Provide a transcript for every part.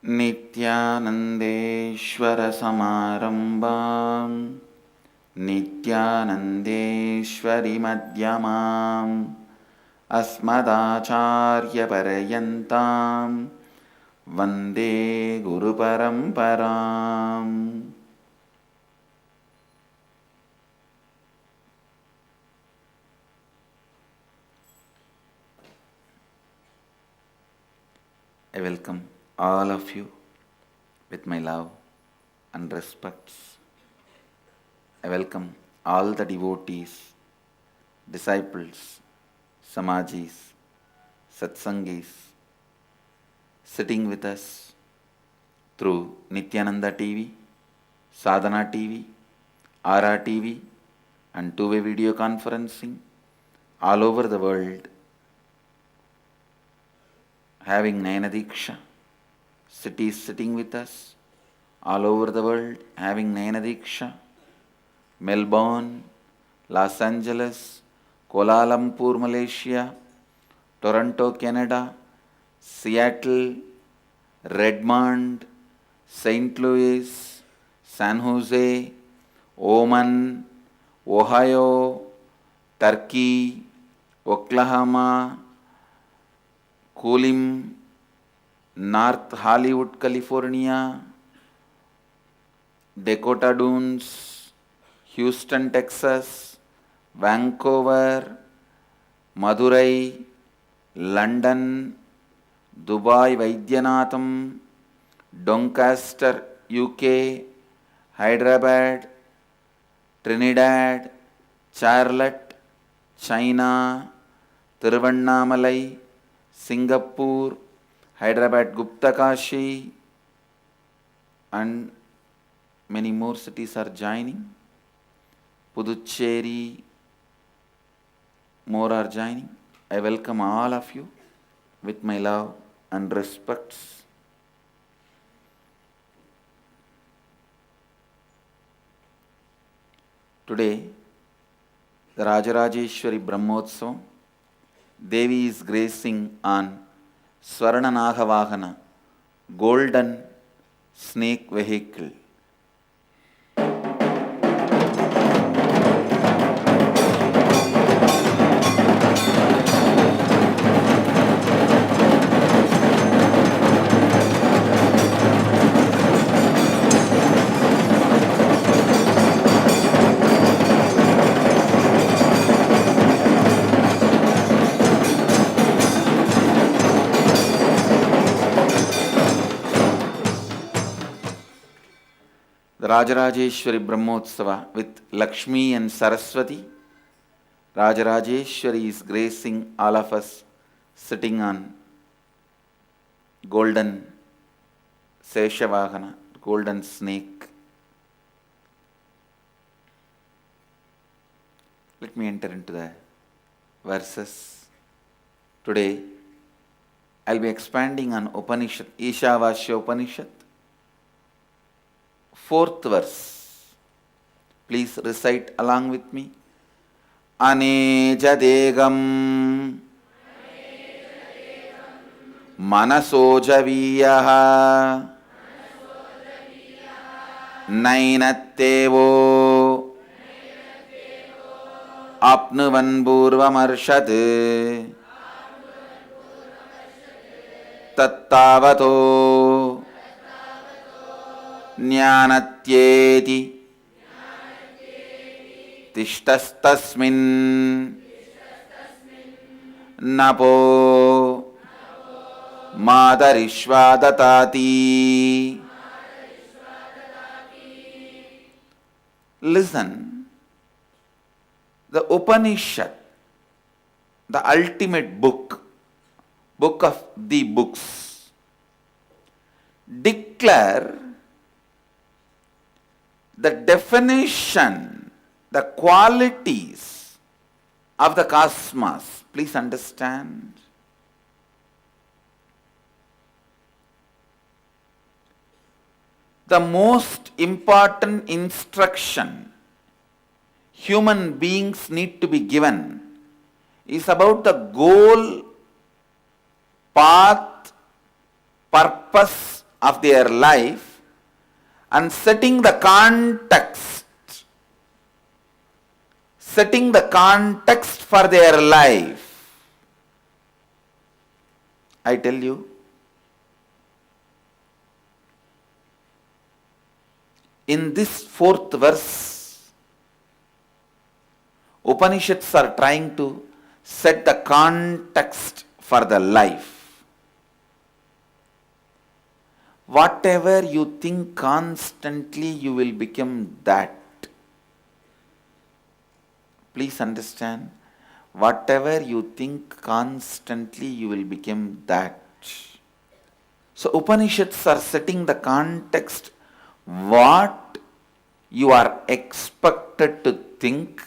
नित्यानन्देश्वरसमारम्भां नित्यानन्देश्वरिमध्यमाम् अस्मदाचार्यपर्यन्तां वन्दे गुरुपरम्पराम्. I welcome all of you with my love and respects. I welcome all the devotees, disciples, samajis, satsangis sitting with us through Nityananda TV, Sadhana TV, Ara TV and two-way video conferencing all over the world, having Nayana Diksha, cities sitting with us all over the world, having Nayana Diksha, Melbourne, Los Angeles, Kuala Lumpur, Malaysia, Toronto, Canada, Seattle, Redmond, St. Louis, San Jose, Oman, Ohio, Turkey, Oklahoma, Kulim, North Hollywood, California, Dakota Dunes, Houston, Texas, Vancouver, Madurai, London, Dubai, Vaidyanatham, Doncaster, UK, Hyderabad, Trinidad, Charlotte, China, Tiruvannamalai, Singapore, Hyderabad, Guptakashi, and many more cities are joining. Puducherry, more are joining. I welcome all of you with my love and respects. Today, the Rajarajeshwari Brahmotsavam, Devi is gracing on Swarna Nagavahana, golden snake vehicle. The Rajarajeshwari Brahmotsava with Lakshmi and Saraswati. Rajarajeshwari is gracing all of us sitting on golden Seshavahana, golden snake. Let me enter into the verses. Today, I'll be expanding on Upanishad, Ishavasya Upanishad. 4th verse. Please recite along with me. Anejadegam Manasojaviyah Nainattevo Apnuvan Purvamarshad Tattavato Jnanatyeti Tishtastasmin Napo Madarishvadatati. Listen, the Upanishad, the ultimate book of the books, declare the definition, the qualities of the cosmos. Please understand. The most important instruction human beings need to be given is about the goal, path, purpose of their life and setting the context for their life. I tell you, in this fourth verse, Upanishads are trying to set the context for the life. Whatever you think constantly, you will become that. Please understand, whatever you think constantly, you will become that. So Upanishads are setting the context, what you are expected to think,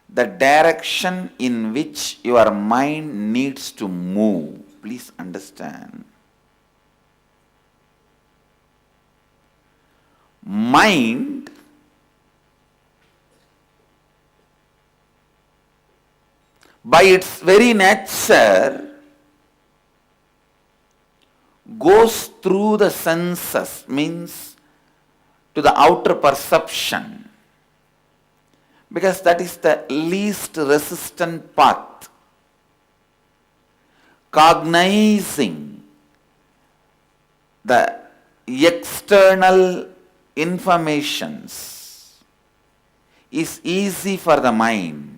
the direction in which your mind needs to move. Please understand. Mind by its very nature goes through the senses, means to the outer perception, because that is the least resistant path. Cognizing the external informations is easy for the mind.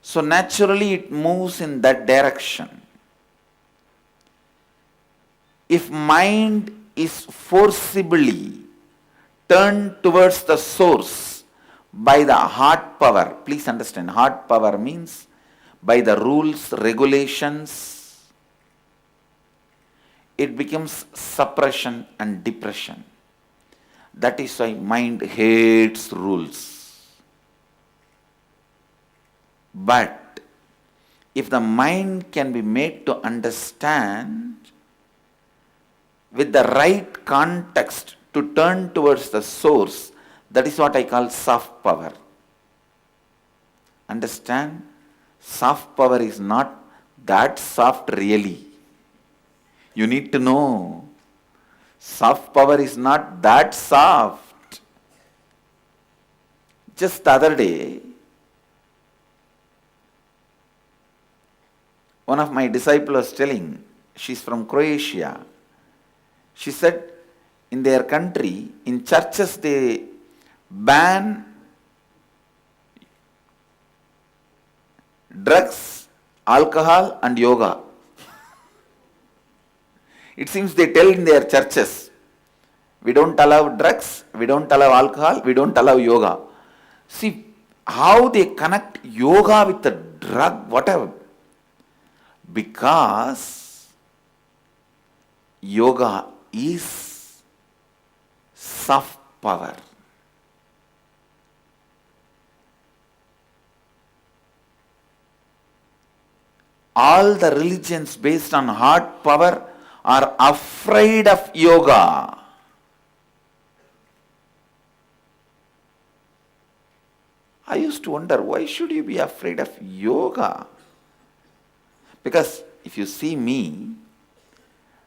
So naturally it moves in that direction. If mind is forcibly turned towards the source by the heart power, please understand, heart power means by the rules, regulations, it becomes suppression and depression. That is why mind hates rules. But if the mind can be made to understand with the right context to turn towards the source, that is what I call soft power. Understand? Soft power is not that soft really. You need to know. Soft power is not that soft. Just the other day, one of my disciples was telling, she's from Croatia. She said, in their country, in churches, they ban drugs, alcohol, and yoga. It seems they tell in their churches, we don't allow drugs, we don't allow alcohol, we don't allow yoga. See how they connect yoga with the drug, whatever. Because yoga is soft power. All the religions based on hard power are afraid of yoga. I used to wonder, why should you be afraid of yoga? Because if you see me,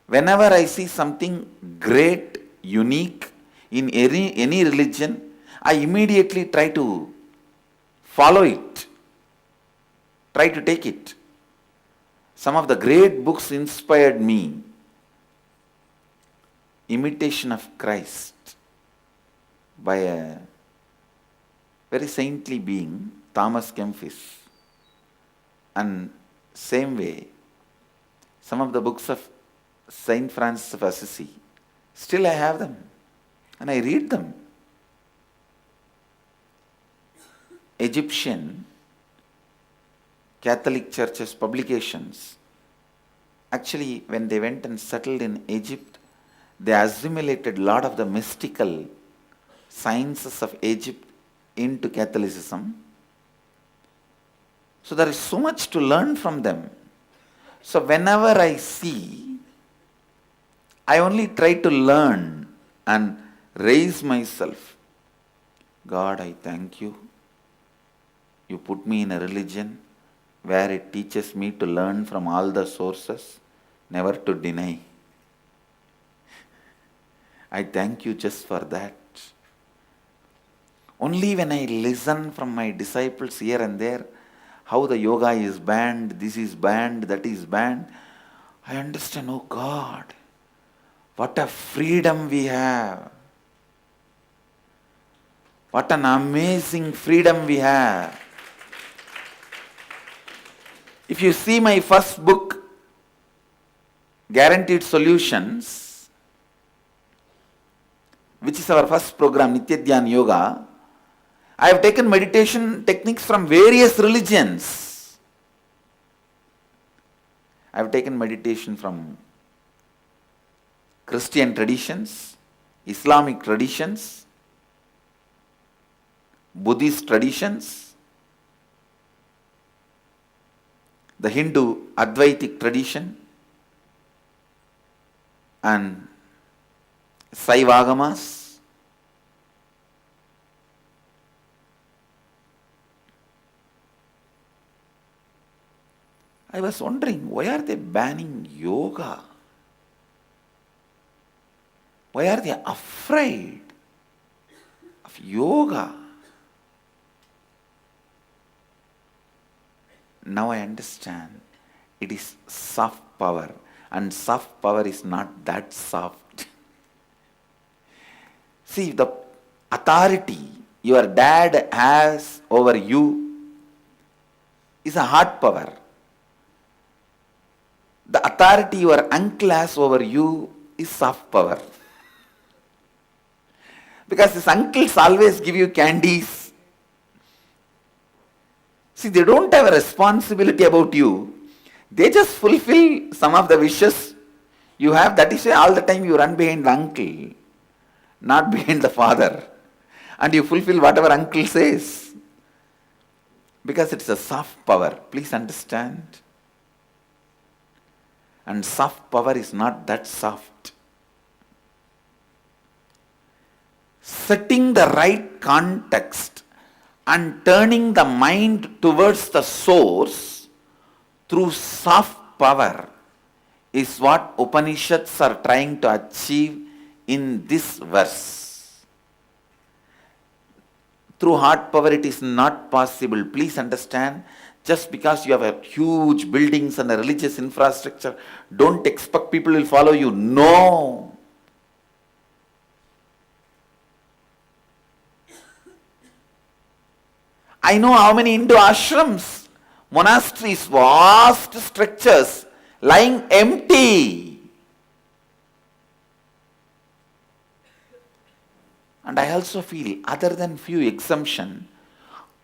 whenever I see something great, unique in any religion, I immediately try to follow it, try to take it. Some of the great books inspired me. Imitation of Christ by a very saintly being, Thomas Kempis. And same way, some of the books of Saint Francis of Assisi, still I have them and I read them. Egyptian Catholic Church's publications, actually when they went and settled in Egypt, they assimilated a lot of the mystical sciences of Egypt into Catholicism. So there is so much to learn from them. So whenever I see, I only try to learn and raise myself. God, I thank you. You put me in a religion where it teaches me to learn from all the sources, never to deny. I thank you just for that. Only when I listen from my disciples here and there, how the yoga is banned, this is banned, that is banned, I understand, oh God, what a freedom we have. What an amazing freedom we have. If you see my first book, Guaranteed Solutions, which is our first program, Nitya Dhyan Yoga, I have taken meditation techniques from various religions. I have taken meditation from Christian traditions, Islamic traditions, Buddhist traditions, the Hindu Advaitic tradition, and Saivagamas. I was wondering, why are they banning yoga? Why are they afraid of yoga? Now I understand. It is soft power, and soft power is not that soft. See, the authority your dad has over you is a hard power. The authority your uncle has over you is soft power. Because his uncles always give you candies. See, they don't have a responsibility about you. They just fulfill some of the wishes you have. That is why all the time you run behind the uncle, not behind the father. And you fulfill whatever uncle says. Because it's a soft power. Please understand. And soft power is not that soft. Setting the right context and turning the mind towards the source through soft power is what Upanishads are trying to achieve in this verse. Through hard power it is not possible. Please understand. Just because you have a huge buildings and a religious infrastructure, don't expect people will follow you. No. I know how many Hindu ashrams, monasteries, vast structures lying empty. And I also feel, other than few exemption,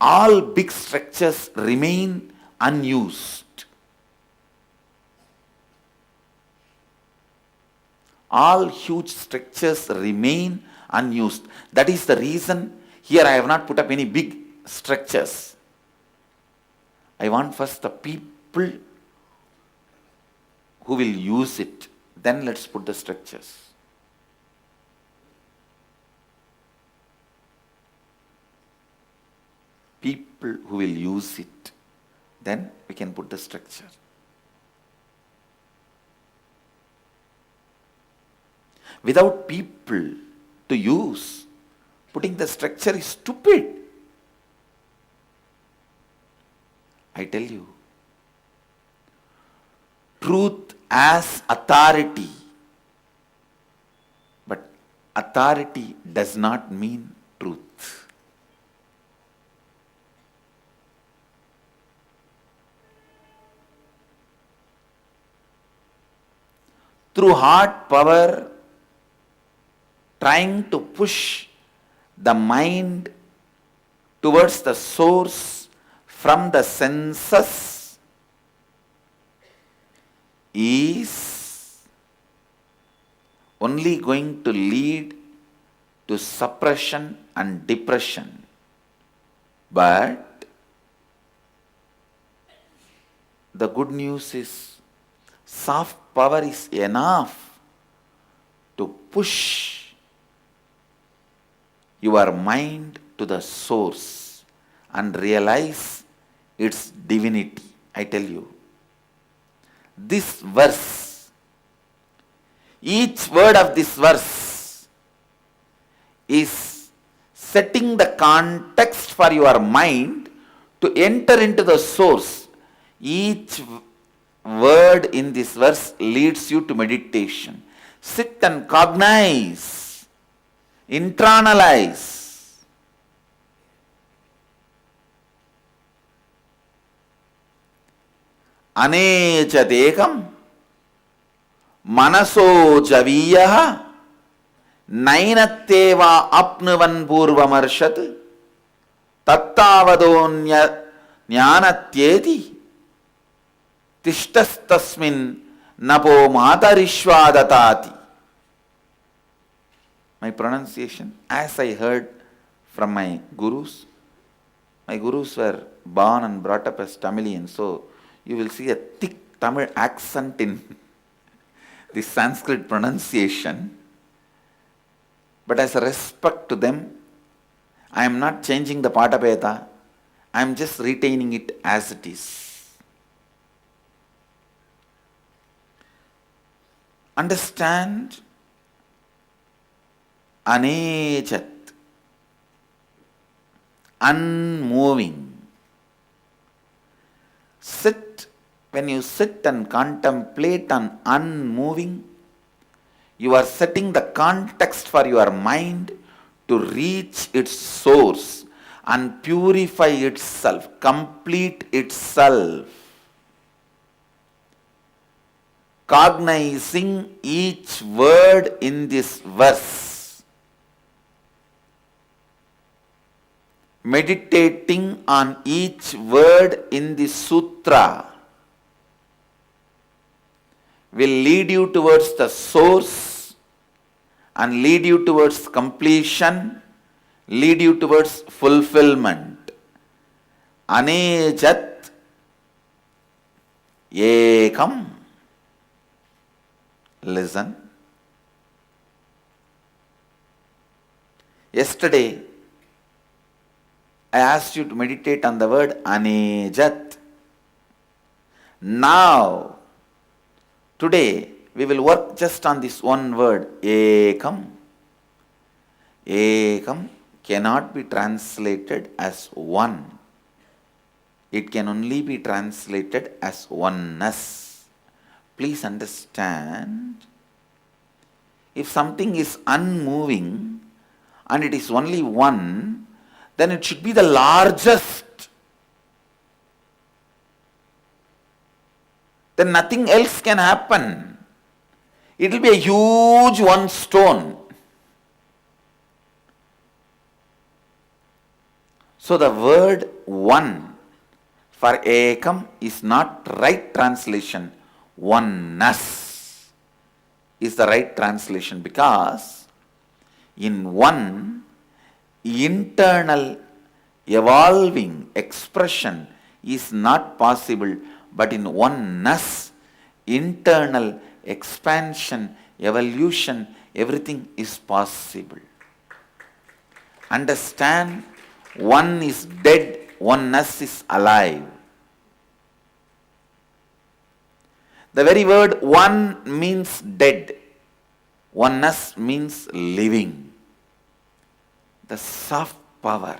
all big structures remain unused. All huge structures remain unused. That is the reason here I have not put up any big structures. I want first the people who will use it. Then let's put the structures. People who will use it, then we can put the structure. Without people to use, putting the structure is stupid. I tell you, truth as authority, but authority does not mean truth. Through hard power, trying to push the mind towards the source from the senses is only going to lead to suppression and depression. But the good news is, soft power is enough to push your mind to the source and realize its divinity. I tell you, this verse, each word of this verse is setting the context for your mind to enter into the source. Each word in this verse leads you to meditation. Sit and cognize, internalize. Anechadekam manaso javiyah nainatteva apnuvan purvamarshad tattavadonya jnanatyeti tishtastasmin napo matarishvadatati. My pronunciation, as I heard from my gurus were born and brought up as Tamilians, so you will see a thick Tamil accent in the Sanskrit pronunciation. But as a respect to them, I am not changing the Padapeta, I am just retaining it as it is. Understand anechat, unmoving. When you sit and contemplate on unmoving, you are setting the context for your mind to reach its source and purify itself, complete itself. Cognizing each word in this verse, meditating on each word in the sutra will lead you towards the source and lead you towards completion, lead you towards fulfillment. Anejat ekam. Listen. Yesterday, I asked you to meditate on the word anejat. Now, today, we will work just on this one word, ekam. Ekam cannot be translated as one. It can only be translated as oneness. Please understand, if something is unmoving and it is only one, then it should be the largest. Then nothing else can happen. It will be a huge one stone. So the word one for ekam is not right translation. Oneness is the right translation, because in one, internal evolving expression is not possible, but in oneness, internal expansion, evolution, everything is possible. Understand, one is dead, oneness is alive. The very word one means dead. Oneness means living. The soft power.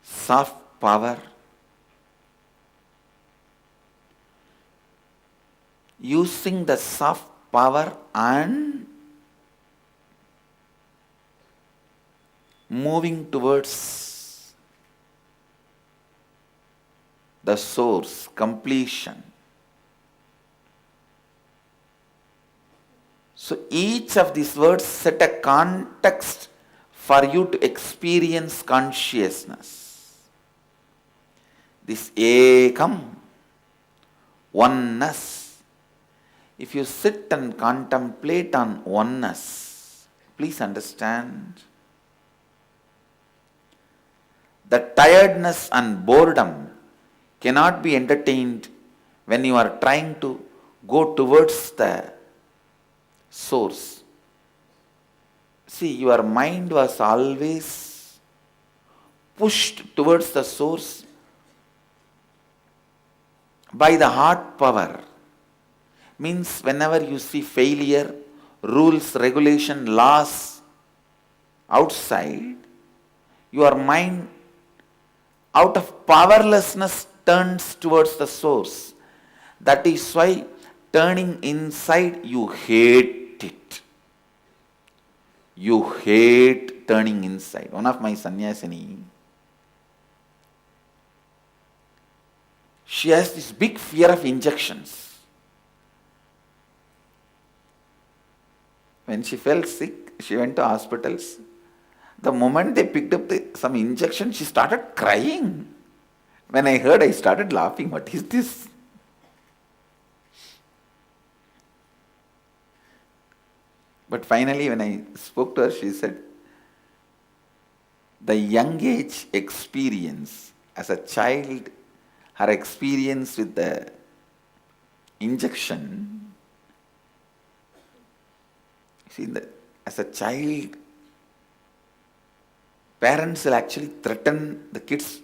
Soft power. Using the soft power and moving towards the source, completion. So each of these words set a context for you to experience consciousness. This ekam, oneness. If you sit and contemplate on oneness, please understand, the tiredness and boredom cannot be entertained when you are trying to go towards the source. See, your mind was always pushed towards the source by the heart power. Means whenever you see failure, rules, regulation, laws outside, your mind out of powerlessness turns towards the source. That is why turning inside you hate it. You hate turning inside. One of my sannyasini, she has this big fear of injections. When she felt sick, she went to hospitals. The moment they picked up some injection, she started crying. When I heard, I started laughing. What is this? But finally, when I spoke to her, she said, the young age experience as a child, her experience with the injection, see, as a child, parents will actually threaten the kids,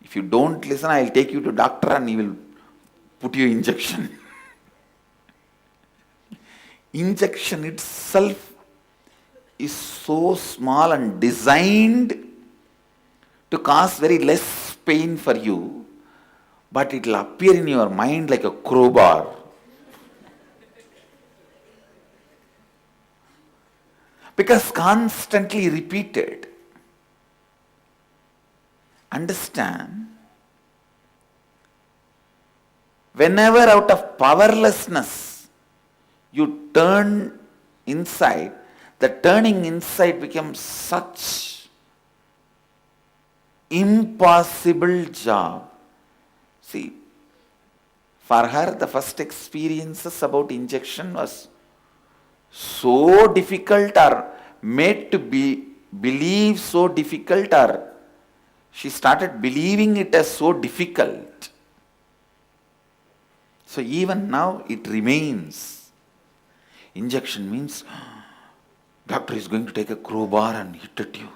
if you don't listen, I will take you to doctor and he will put you injection. Injection itself is so small and designed to cause very less pain for you, but it will appear in your mind like a crowbar. Because constantly repeated. Understand, whenever out of powerlessness you turn inside, the turning inside becomes such impossible job. See, for her the first experiences about injection was so difficult or made to be believe so difficult, or she started believing it as so difficult. So even now it remains. Injection means doctor is going to take a crowbar and hit at you.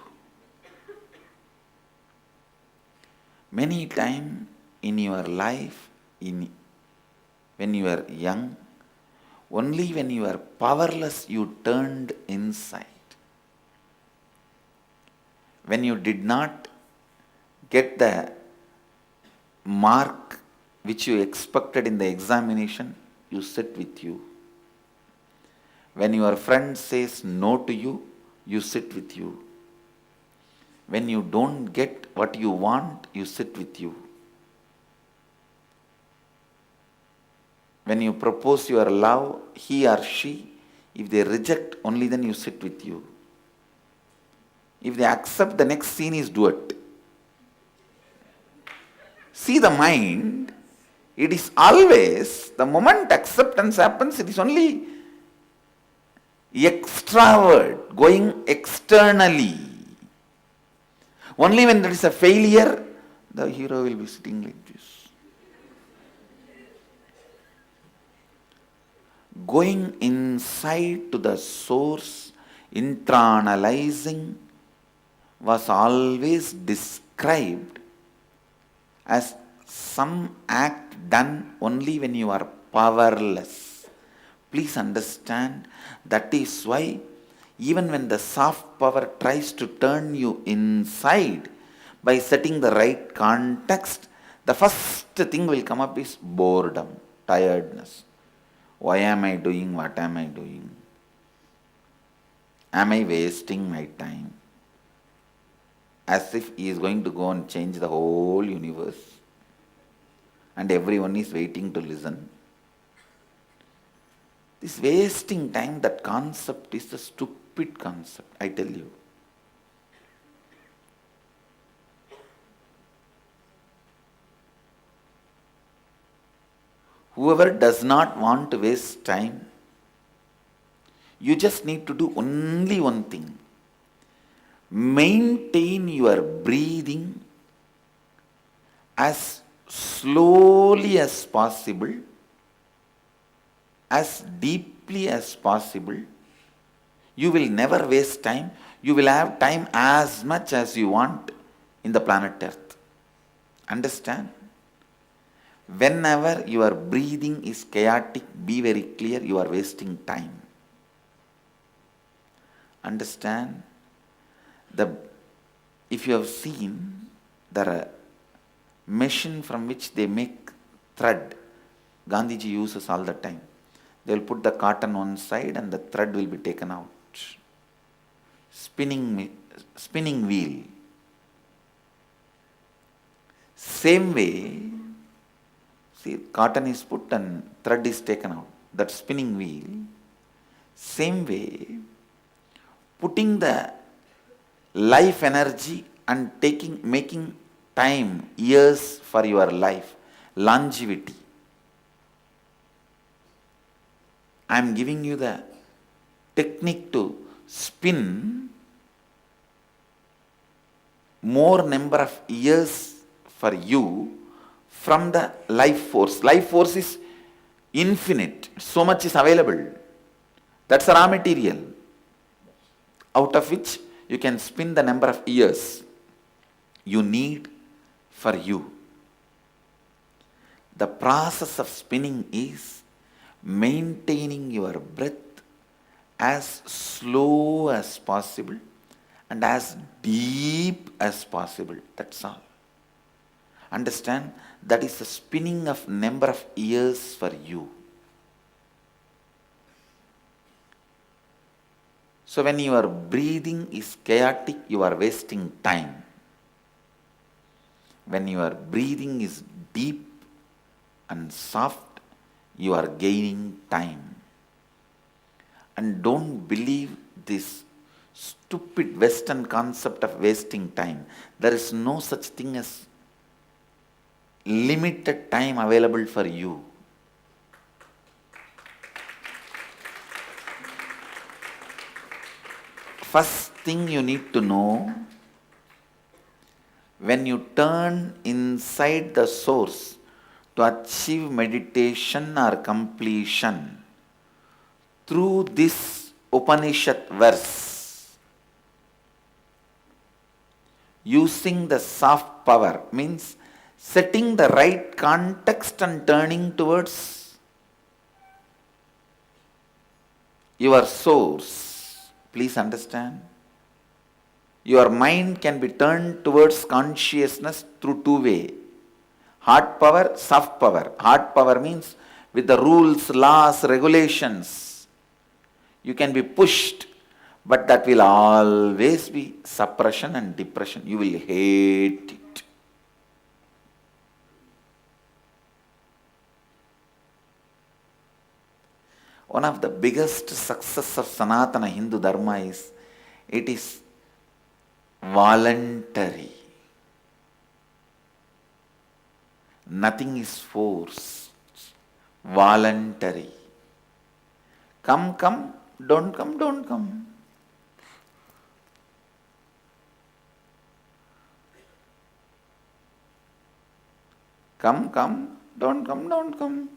Many times in your life, when you were young, only when you were powerless you turned inside. When you did not get the mark which you expected in the examination, you sit with you. When your friend says no to you, you sit with you. When you don't get what you want, you sit with you. When you propose your love, he or she, if they reject, only then you sit with you. If they accept, the next scene is duet. See the mind, it is always, the moment acceptance happens, it is only extravert, going externally. Only when there is a failure, the hero will be sitting like this. Going inside to the source, internalizing, was always described as some act done only when you are powerless. Please understand, that is why even when the soft power tries to turn you inside by setting the right context, the first thing will come up is boredom, tiredness. Why am I doing what am I doing? Am I wasting my time? As if he is going to go and change the whole universe and everyone is waiting to listen. This wasting time, that concept is a stupid concept, I tell you. Whoever does not want to waste time, you just need to do only one thing. Maintain your breathing as slowly as possible, as deeply as possible. You will never waste time. You will have time as much as you want in the planet Earth. Understand? Whenever your breathing is chaotic, be very clear, you are wasting time. Understand? If you have seen, there are machine from which they make thread. Gandhiji uses all the time. They will put the cotton on side and the thread will be taken out. Spinning wheel. Same way, see, cotton is put and thread is taken out. That spinning wheel. Same way, putting the life energy and making time, years for your life, longevity. I am giving you the technique to spin more number of years for you from the life force. Life force is infinite. So much is available. That's a raw material out of which you can spin the number of years you need for you. The process of spinning is maintaining your breath as slow as possible and as deep as possible. That's all. Understand? That is the spinning of number of years for you. So when your breathing is chaotic, you are wasting time. When your breathing is deep and soft, you are gaining time. And don't believe this stupid Western concept of wasting time. There is no such thing as limited time available for you. First thing you need to know, when you turn inside the source to achieve meditation or completion through this Upanishad verse, using the soft power means setting the right context and turning towards your source. Please understand. Your mind can be turned towards consciousness through two ways. Hard power, soft power. Hard power means with the rules, laws, regulations. You can be pushed, but that will always be suppression and depression. You will hate it. One of the biggest success of Sanatana Hindu Dharma is, it is voluntary. Nothing is forced. Voluntary. Come, come, don't come, don't come. Come, come, don't come, don't come.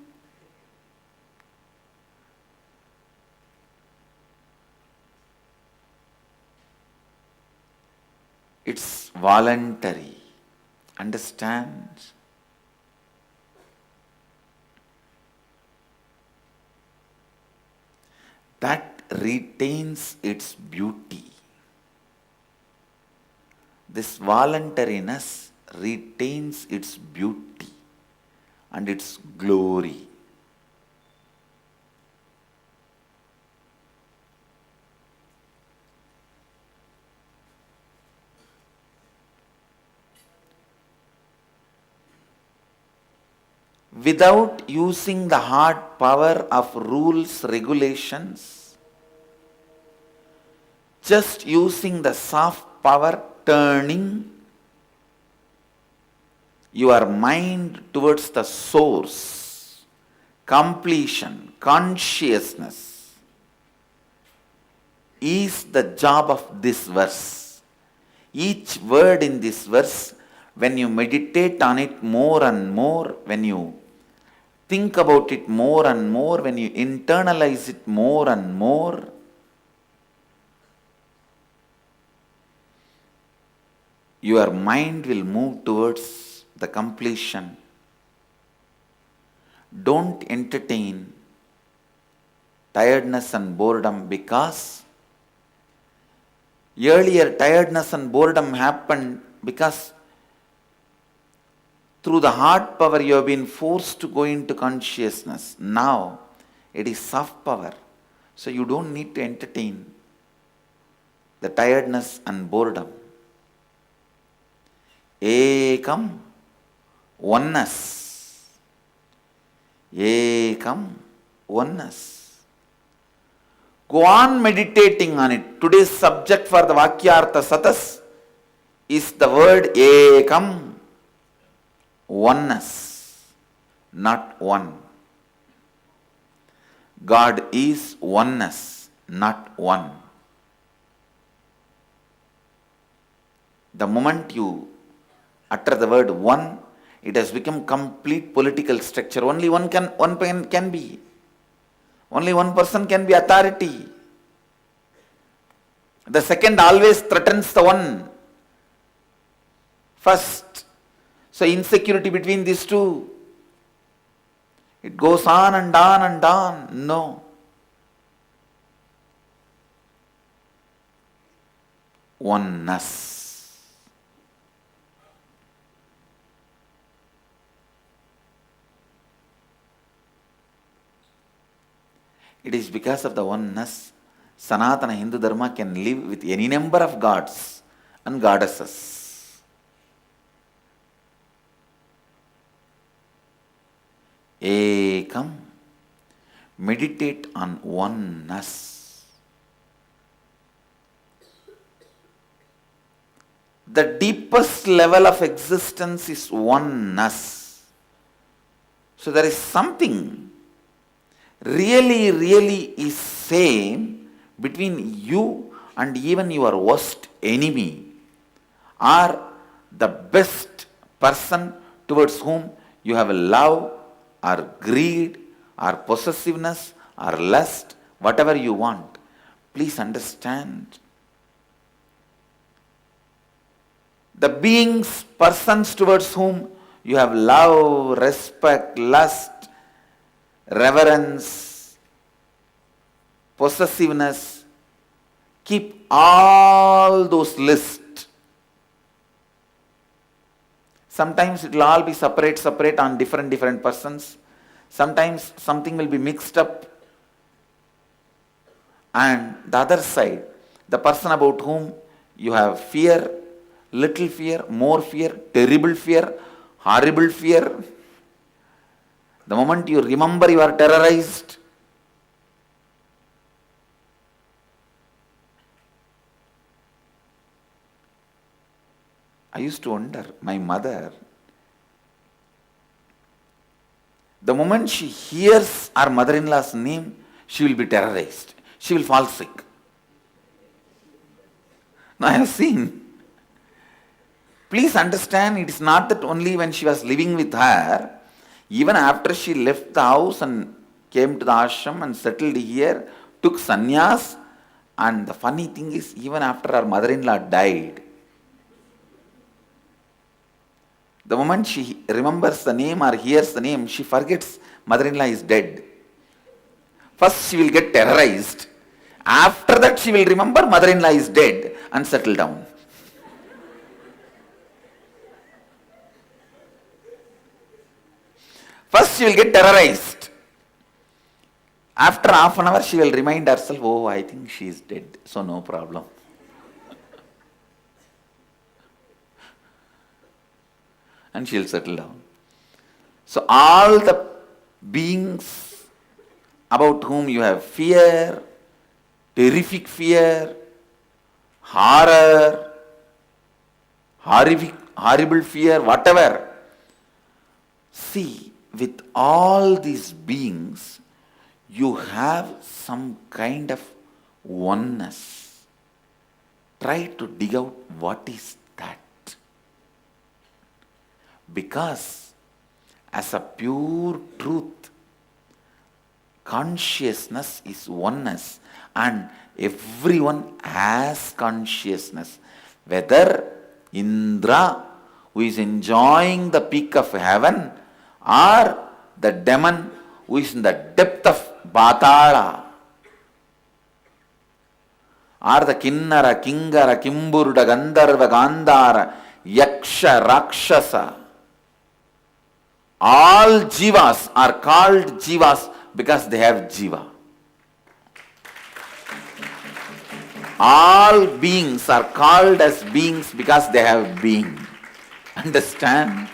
It's voluntary. Understand? That retains its beauty. This voluntariness retains its beauty and its glory. Without using the hard power of rules, regulations, just using the soft power, turning your mind towards the source, completion, consciousness, is the job of this verse. Each word in this verse, when you meditate on it more and more, when you think about it more and more, when you internalize it more and more, your mind will move towards the completion. don't entertain tiredness and boredom, because earlier tiredness and boredom happened because through the heart power you have been forced to go into consciousness. Now it is soft power. So you don't need to entertain the tiredness and boredom. Ekam, oneness. Ekam, oneness. Go on meditating on it. Today's subject for the Vakyartha Satas is the word Ekam, oneness, not one. God is oneness, not one. The moment you utter the word one, it has become complete political structure. Only one can be. Only one person can be authority. The second always threatens the one first. So insecurity between these two. It goes on and on and on. No. Oneness. It is because of the oneness Sanatana Hindu Dharma can live with any number of gods and goddesses. Ekam. Meditate on oneness. The deepest level of existence is oneness. So there is something really is same between you and even your worst enemy, or the best person towards whom you have a love or greed or possessiveness or lust, whatever you want. Please understand. The beings, persons towards whom you have love, respect, lust, reverence, possessiveness, keep all those lists. Sometimes it will all be separate on different persons. Sometimes something will be mixed up. And the other side, the person about whom you have fear, little fear, more fear, terrible fear, horrible fear. The moment you remember you are terrorized, I used to wonder, my mother, the moment she hears her mother-in-law's name, she will be terrorized. She will fall sick. Now I have seen. Please understand, it is not that only when she was living with her, even after she left the house and came to the ashram and settled here, took sannyas, and the funny thing is, even after her mother-in-law died, the moment she remembers the name or hears the name, she forgets mother-in-law is dead. First she will get terrorized. After that she will remember mother-in-law is dead and settle down. First she will get terrorized. After half an hour she will remind herself, oh, I think she is dead, so no problem. And she will settle down. So all the beings about whom you have fear, terrific fear, horror, horrible fear, whatever. See, with all these beings, you have some kind of oneness. Try to dig out what is that. Because as a pure truth, consciousness is oneness, and everyone has consciousness. Whether Indra, who is enjoying the peak of heaven, or the demon who is in the depth of Batala, or the Kinnara, Kingara, Kimburda, Gandharva, Gandhara, Yaksha, Rakshasa. All jivas are called jivas because they have jiva. All beings are called as beings because they have being. Understand?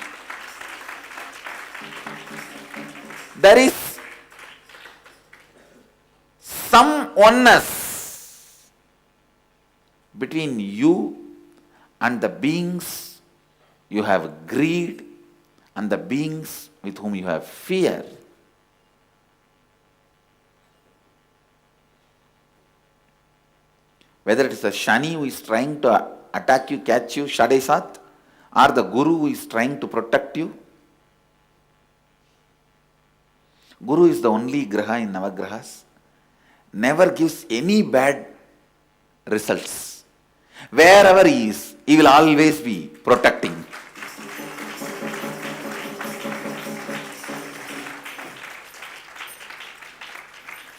There is some oneness between you and the beings you have greed and the beings with whom you have fear. Whether it is a Shani who is trying to attack you, catch you, Shadesat, or the Guru who is trying to protect you. Guru is the only Graha in Navagrahas. Never gives any bad results. Wherever he is, he will always be protecting.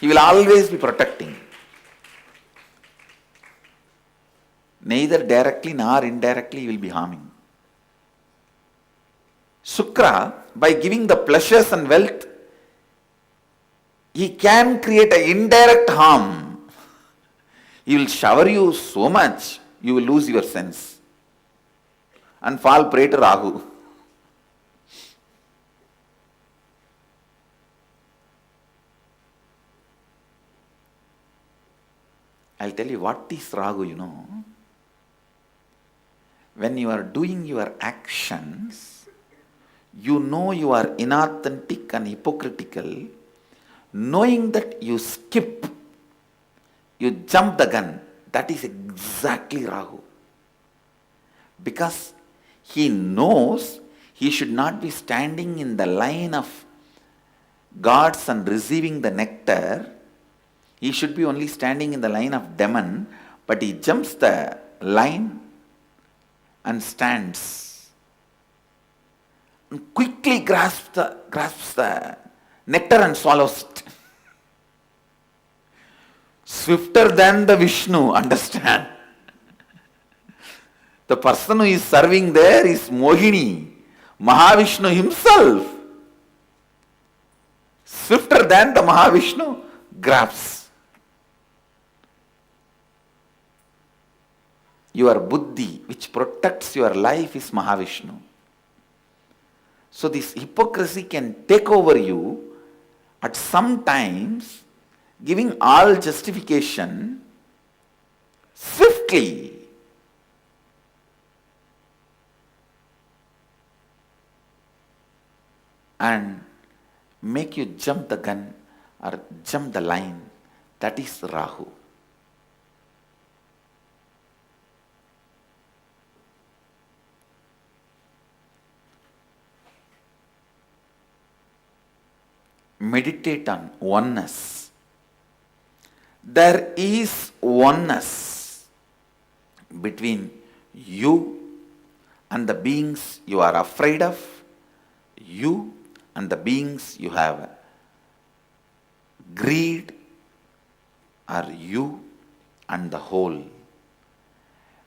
He will always be protecting. Neither directly nor indirectly he will be harming. Shukra, by giving the pleasures and wealth, he can create an indirect harm. He will shower you so much, you will lose your sense and fall prey to Rahu. I'll tell you what is Rahu, When you are doing your actions, you know you are inauthentic and hypocritical, knowing that you skip, you jump the gun. That is exactly Rahu. Because he knows he should not be standing in the line of gods and receiving the nectar. He should be only standing in the line of demon, but he jumps the line and stands and quickly grasps the nectar and swallows it. Swifter than the Vishnu, understand. The person who is serving there is Mohini, Mahavishnu himself. Swifter than the Mahavishnu grabs. Your buddhi, which protects your life, is Mahavishnu. So this hypocrisy can take over you at some times, giving all justification swiftly. And make you jump the gun or jump the line. That is Rahu. Meditate on oneness. There is oneness between you and the beings you are afraid of, you and the beings you have greed, or you and the whole.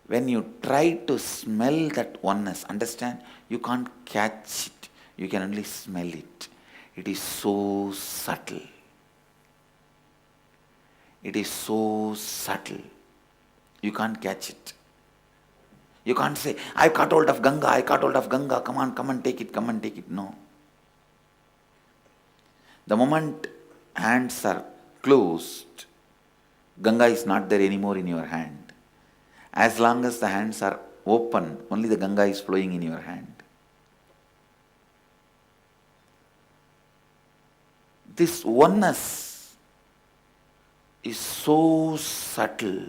When you try to smell that oneness, understand, you can't catch it, you can only smell it. It is so subtle. It is so subtle. You can't catch it. You can't say, I caught hold of Ganga, come on, take it. No. The moment hands are closed, Ganga is not there anymore in your hand. As long as the hands are open, only the Ganga is flowing in your hand. This oneness is so subtle.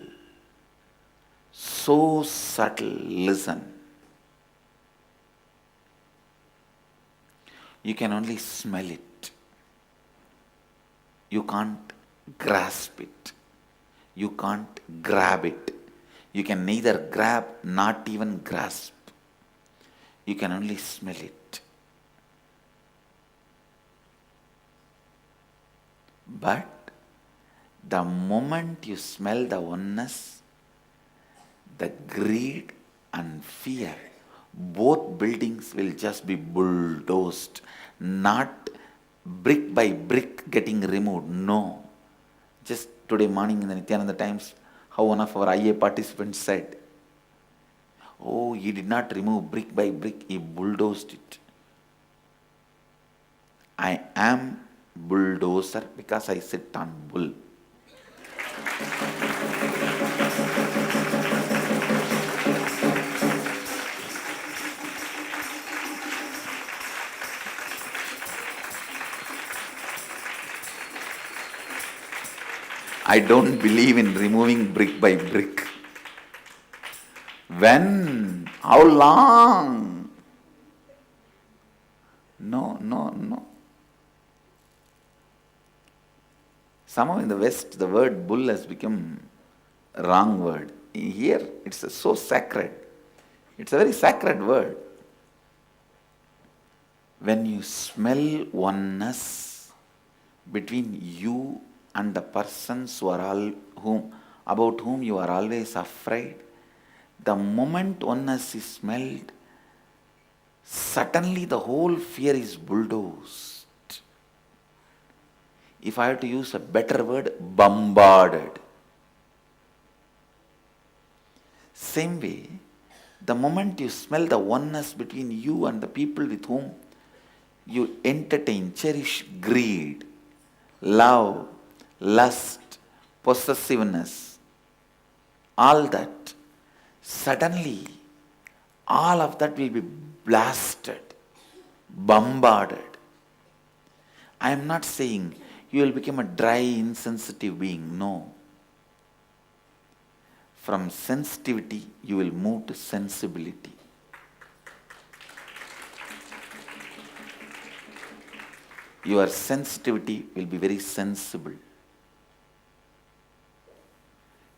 So subtle. Listen. You can only smell it. You can't grasp it. You can't grab it. You can neither grab, not even grasp. You can only smell it. But the moment you smell the oneness, the greed and fear, both buildings will just be bulldozed, not brick by brick getting removed. No. Just today morning in the Nityananda Times, how one of our IA participants said, oh, he did not remove brick by brick, he bulldozed it. I am bulldozer because I sit on bull. I don't believe in removing brick by brick. When? How long? No. Somehow in the West, the word bull has become a wrong word. Here, it's so sacred. It's a very sacred word. When you smell oneness between you and the persons about whom you are always afraid, the moment oneness is smelled, suddenly the whole fear is bulldozed. If I have to use a better word, bombarded. Same way, the moment you smell the oneness between you and the people with whom you entertain, cherish greed, love, lust, possessiveness, all that, suddenly all of that will be blasted, bombarded. I am not saying you will become a dry, insensitive being. No. From sensitivity, you will move to sensibility. Your sensitivity will be very sensible.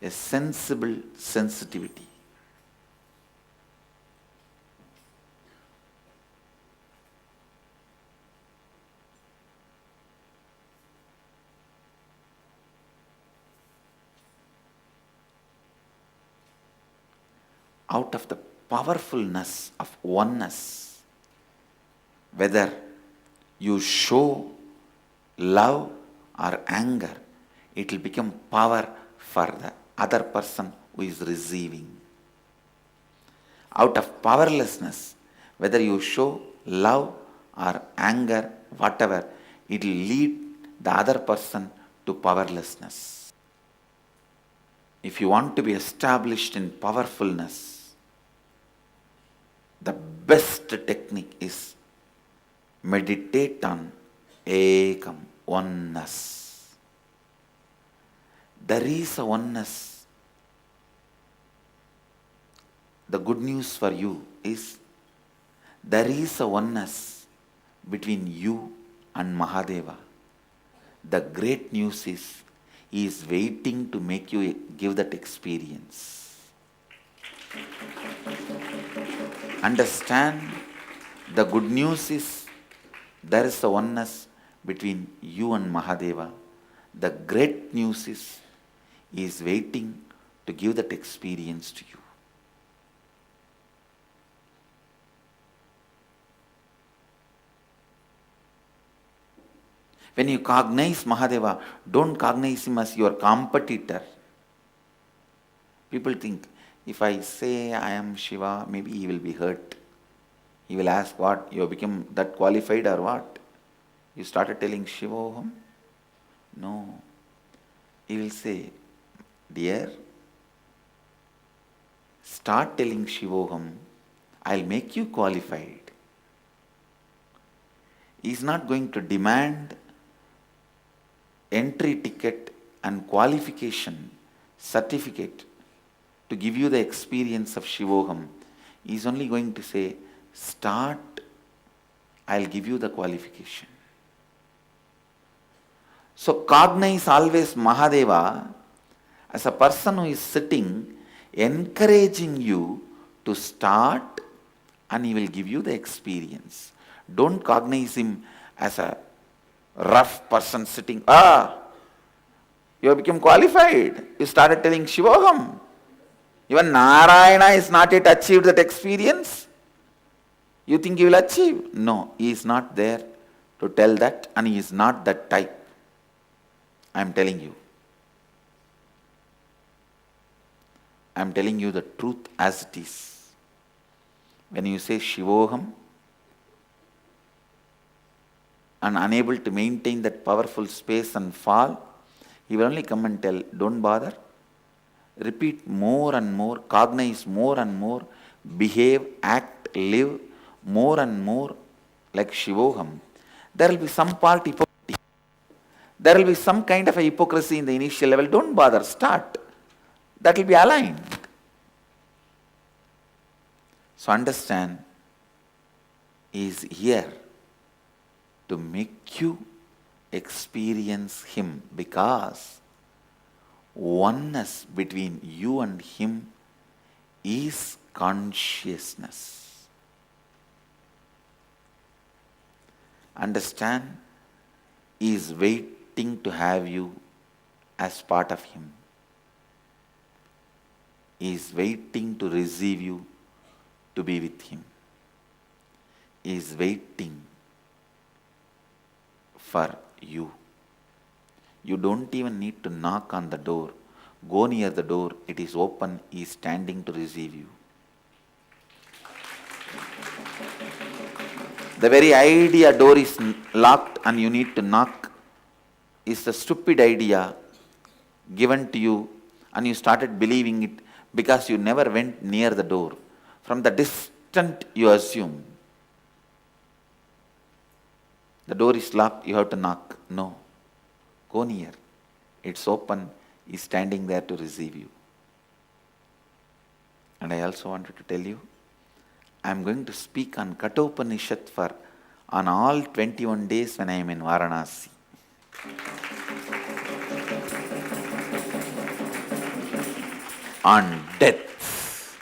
A sensible sensitivity. Out of the powerfulness of oneness, whether you show love or anger, it will become power for the other person who is receiving. Out of powerlessness, whether you show love or anger, whatever, it will lead the other person to powerlessness. If you want to be established in powerfulness, the best technique is meditate on ekam, oneness. There is a oneness. The good news for you is there is a oneness between you and Mahadeva. The great news is he is waiting to make you give that experience. Understand, the good news is there is a oneness between you and Mahadeva. The great news is he is waiting to give that experience to you. When you cognize Mahadeva, don't cognize him as your competitor. People think, if I say I am Shiva, maybe he will be hurt. He will ask, what? You have become that qualified or what? You started telling Shivoham? No. He will say, dear, start telling Shivoham, I'll make you qualified. He is not going to demand entry ticket and qualification certificate to give you the experience of Shivoham. He is only going to say, start, I'll give you the qualification. So cognize always Mahadeva as a person who is sitting, encouraging you to start, and he will give you the experience. Don't cognize him as a rough person sitting, You have become qualified. You started telling Shivoham. Even Narayana is not yet achieved that experience. You think he will achieve? No, he is not there to tell that, and he is not that type. I am telling you. I am telling you the truth as it is. When you say Shivoham and unable to maintain that powerful space and fall, he will only come and tell, don't bother. Repeat more and more, cognize more and more, behave, act, live more and more like Shivoham. There will be some part hypocrisy. There will be some kind of a hypocrisy in the initial level. Don't bother, start. That will be aligned. So understand, he is here to make you experience him, because oneness between you and him is consciousness. Understand, he is waiting to have you as part of him. He is waiting to receive you, to be with him. He is waiting for you. You don't even need to knock on the door. Go near the door, it is open, he is standing to receive you. The very idea door is locked and you need to knock is a stupid idea given to you, and you started believing it because you never went near the door. From the distant you assume the door is locked, you have to knock. No. Go near. It's open. He's standing there to receive you. And I also wanted to tell you, I'm going to speak on Kathopanishad on all 21 days when I am in Varanasi. On death.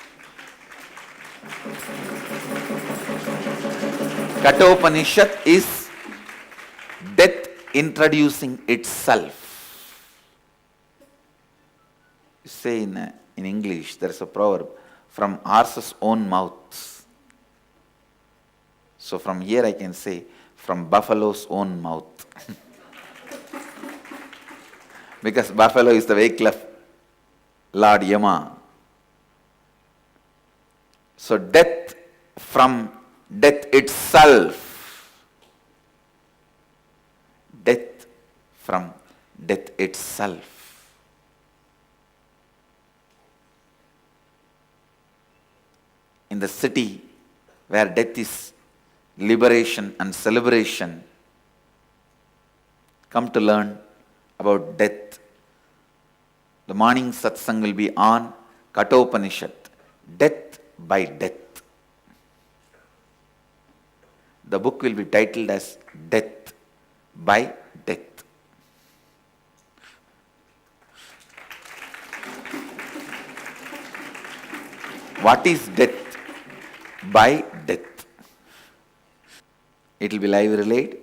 Kathopanishad is death introducing itself. You say in English, there is a proverb, from horse's own mouth. So from here I can say, from buffalo's own mouth. Because buffalo is the vehicle of Lord Yama. So death from death itself. Death from death itself. In the city where death is liberation and celebration, come to learn about death. The morning satsang will be on Kathopanishad, death by death. The book will be titled as Death by Death. What is death? By death. It will be live relayed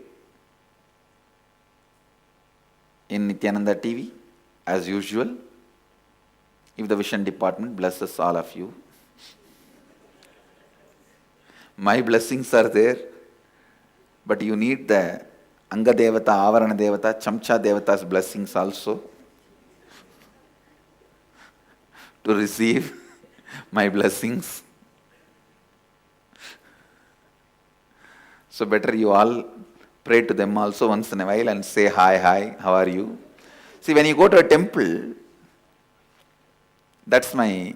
in Nityananda TV as usual, if the Vision Department blesses all of you. My blessings are there, but you need the Anga Devata, Avarana Devata, Chamcha Devata's blessings also to receive my blessings. So better you all pray to them also once in a while and say, hi, how are you? See, when you go to a temple, that's my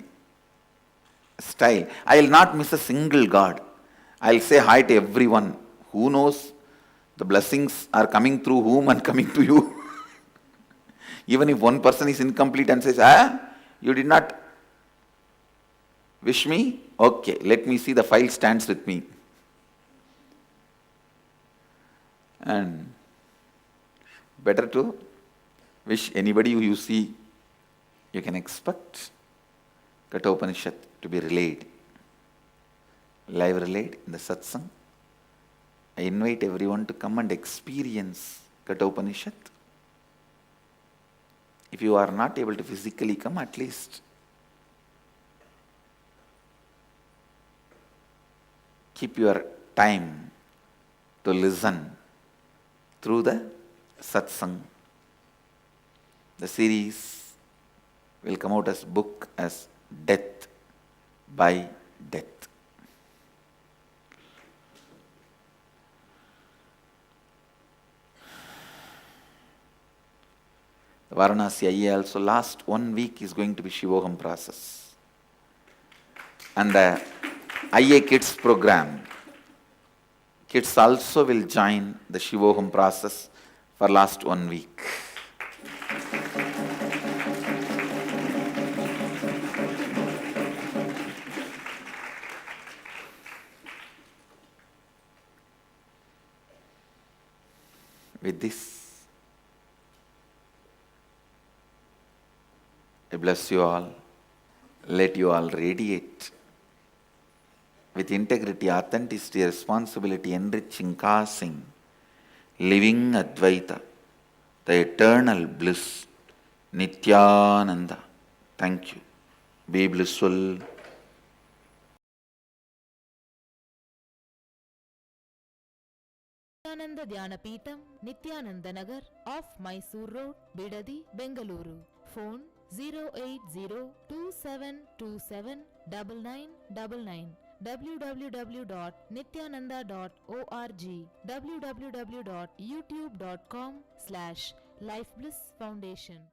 style. I will not miss a single god. I will say hi to everyone. Who knows? The blessings are coming through whom and coming to you. Even if one person is incomplete and says, you did not wish me? Okay, let me see, the file stands with me. And better to wish anybody who you see. You can expect Kathopanishad to be relayed, live relayed in the satsang. I invite everyone to come and experience Kathopanishad If you are not able to physically come, at least keep your time to listen through the satsang. The series will come out as book as Death by Death. The Varanasi IA also last 1 week is going to be Shivoham process. And the IA Kids program, kids also will join the Shivoham process for last 1 week. With this, I bless you all. Let you all radiate with integrity, authenticity, responsibility, enriching, causing, living Advaita, the eternal bliss, Nityananda. Thank you. Be blissful. Nityananda Dhyanapitham, Nityananda Nagar, off Mysore Road, Bidadi, Bengaluru. Phone 08027279999. www.nityananda.org. www.youtube.com/Life Bliss Foundation.